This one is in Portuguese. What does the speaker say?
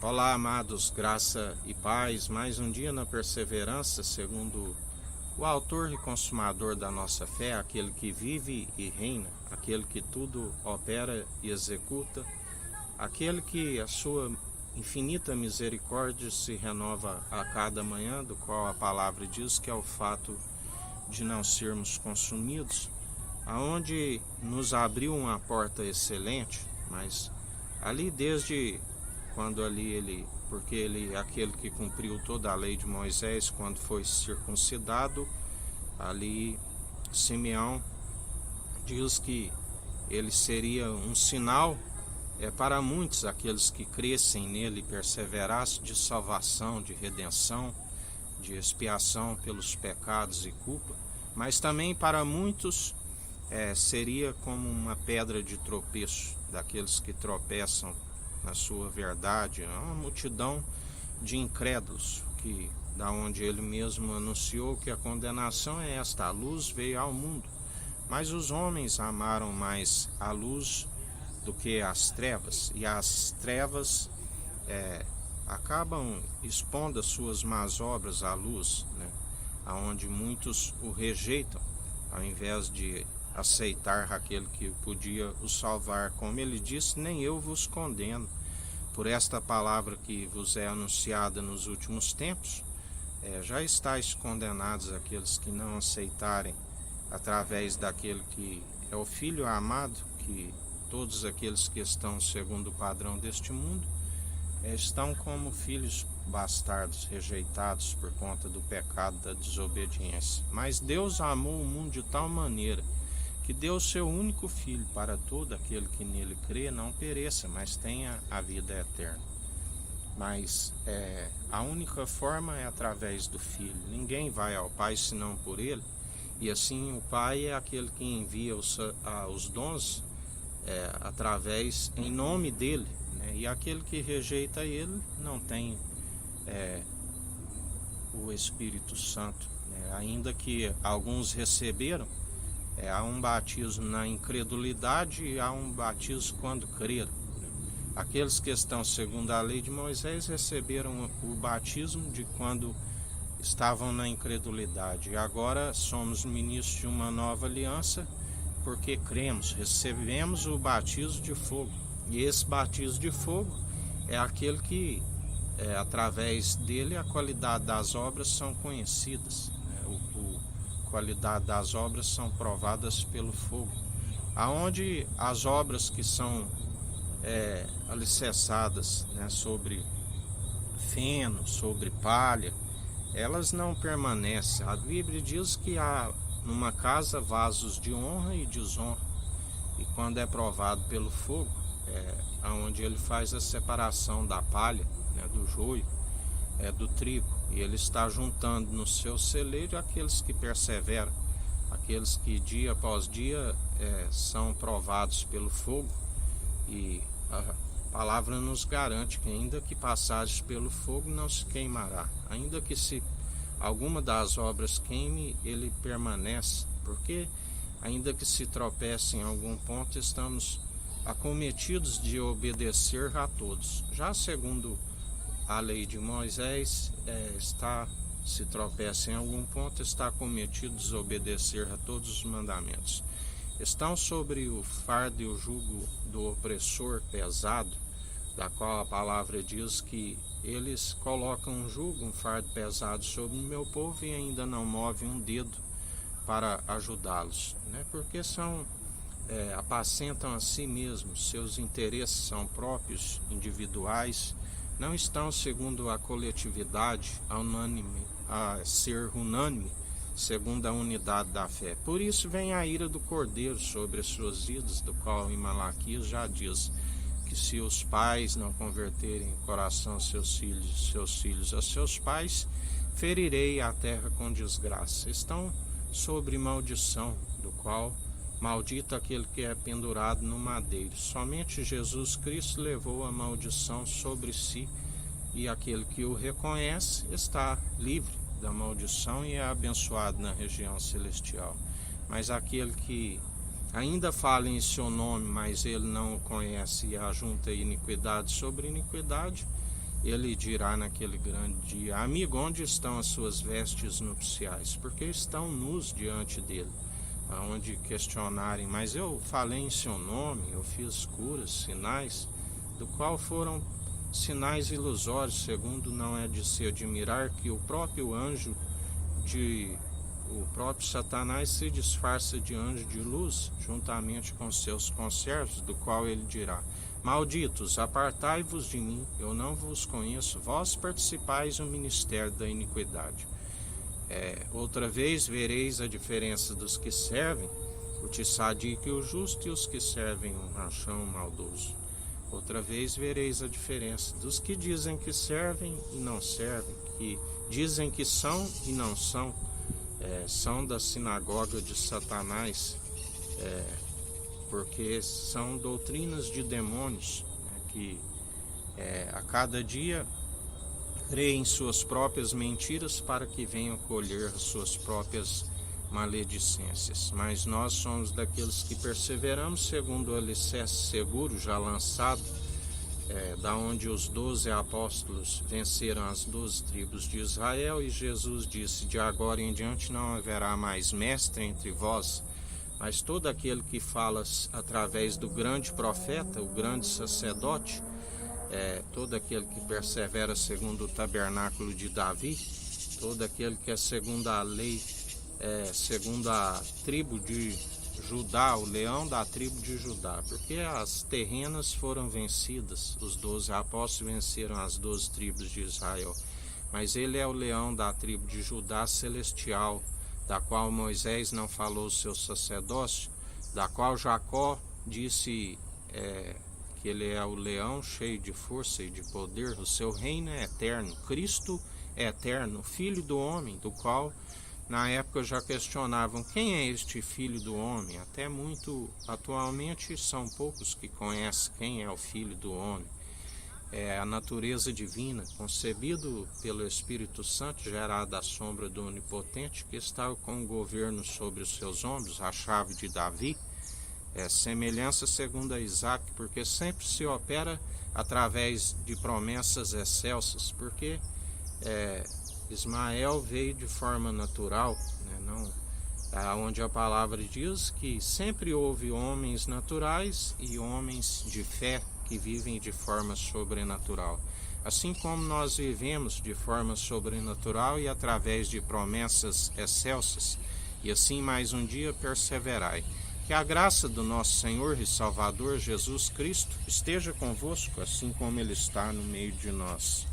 Olá, amados, graça e paz, mais um dia na perseverança, segundo o autor e consumador da nossa fé, aquele que vive e reina, aquele que tudo opera e executa, aquele que a sua infinita misericórdia se renova a cada manhã, do qual a palavra diz que é o fato de não sermos consumidos, aonde nos abriu uma porta excelente, mas ali desde quando porque ele é aquele que cumpriu toda a lei de Moisés quando foi circuncidado, ali Simeão diz que ele seria um sinal para muitos, aqueles que crescem nele e perseverassem, de salvação, de redenção, de expiação pelos pecados e culpa, mas também para muitos seria como uma pedra de tropeço, daqueles que tropeçam na sua verdade. É uma multidão de incrédulos, que da onde ele mesmo anunciou que a condenação é esta: a luz veio ao mundo, mas os homens amaram mais a luz do que as trevas, e as trevas acabam expondo as suas más obras à luz, né? Aonde muitos o rejeitam, ao invés de aceitar aquele que podia o salvar. Como ele disse, nem eu vos condeno. Por esta palavra que vos é anunciada nos últimos tempos, já estáis condenados, aqueles que não aceitarem através daquele que é o Filho amado, que todos aqueles que estão segundo o padrão deste mundo estão como filhos bastardos, rejeitados por conta do pecado da desobediência. Mas Deus amou o mundo de tal maneira que deu o seu único Filho, para todo aquele que nele crê não pereça, mas tenha a vida eterna. Mas a única forma é através do Filho. Ninguém vai ao Pai senão por ele. E assim o Pai é aquele que envia os dons em nome dele, né? E aquele que rejeita ele não tem o Espírito Santo, né? Ainda que alguns receberam, há um batismo na incredulidade e há um batismo quando creram. Aqueles que estão segundo a lei de Moisés receberam o batismo de quando estavam na incredulidade. E agora somos ministros de uma nova aliança, porque cremos, recebemos o batismo de fogo. E esse batismo de fogo é aquele que, através dele, a qualidade das obras são conhecidas, né? Qualidade das obras são provadas pelo fogo, aonde as obras que são alicerçadas, né, sobre feno, sobre palha, elas não permanecem. A Bíblia diz que há numa casa vasos de honra e desonra, e quando é provado pelo fogo, aonde ele faz a separação da palha, né, do joio, do trigo, e ele está juntando no seu celeiro aqueles que perseveram, aqueles que dia após dia são provados pelo fogo. E a palavra nos garante que ainda que passares pelo fogo não se queimará, ainda que se alguma das obras queime, ele permanece, porque ainda que se tropece em algum ponto, estamos acometidos de obedecer a todos. Já segundo a lei de Moisés, se tropeça em algum ponto, está cometido desobedecer a todos os mandamentos. Estão sobre o fardo e o jugo do opressor pesado, da qual a palavra diz que eles colocam um jugo, um fardo pesado sobre o meu povo e ainda não move um dedo para ajudá-los, né? Porque apacentam a si mesmos, seus interesses são próprios, individuais, não estão segundo a coletividade, a ser unânime, segundo a unidade da fé. Por isso vem a ira do Cordeiro sobre as suas vidas, do qual em Malaquias já diz que se os pais não converterem o coração de seus filhos a seus pais, ferirei a terra com desgraça. Estão sobre maldição, do qual maldito aquele que é pendurado no madeiro. Somente Jesus Cristo levou a maldição sobre si, e aquele que o reconhece está livre da maldição e é abençoado na região celestial. Mas aquele que ainda fala em seu nome, mas ele não o conhece e ajunta iniquidade sobre iniquidade, ele dirá naquele grande dia: amigo, onde estão as suas vestes nupciais? Porque estão nus diante dele. Aonde questionarem, mas eu falei em seu nome, eu fiz curas, sinais, do qual foram sinais ilusórios, segundo não é de se admirar que o próprio Satanás se disfarça de anjo de luz, juntamente com seus conservos, do qual ele dirá: malditos, apartai-vos de mim, eu não vos conheço, vós participais do ministério da iniquidade. Outra vez vereis a diferença dos que servem o tissadico e o justo, e os que servem o machão maldoso. Outra vez vereis a diferença dos que dizem que servem e não servem, que dizem que são e não são, são da sinagoga de Satanás, porque são doutrinas de demônios, que a cada dia creem em suas próprias mentiras para que venham colher as suas próprias maledicências. Mas nós somos daqueles que perseveramos segundo o alicerce seguro já lançado, da onde os 12 apóstolos venceram as 12 tribos de Israel, e Jesus disse: de agora em diante não haverá mais mestre entre vós, mas todo aquele que fala através do grande profeta, o grande sacerdote, todo aquele que persevera segundo o tabernáculo de Davi, todo aquele que é segundo a lei, segundo a tribo de Judá, o leão da tribo de Judá, porque as terrenas foram vencidas, os 12 apóstolos venceram as 12 tribos de Israel, mas ele é o leão da tribo de Judá celestial, da qual Moisés não falou o seu sacerdócio, da qual Jacó disse que ele é o leão cheio de força e de poder, o seu reino é eterno, Cristo é eterno, Filho do homem, do qual na época já questionavam: quem é este Filho do homem? Até muito atualmente são poucos que conhecem quem é o Filho do homem. É a natureza divina, concebido pelo Espírito Santo, gerado da sombra do Onipotente, que está com o governo sobre os seus ombros, a chave de Davi, semelhança segundo a Isaac, porque sempre se opera através de promessas excelsas, porque Ismael veio de forma natural, onde a palavra diz que sempre houve homens naturais e homens de fé que vivem de forma sobrenatural. Assim como nós vivemos de forma sobrenatural e através de promessas excelsas, e assim mais um dia perseverai. Que a graça do nosso Senhor e Salvador Jesus Cristo esteja convosco, assim como Ele está no meio de nós.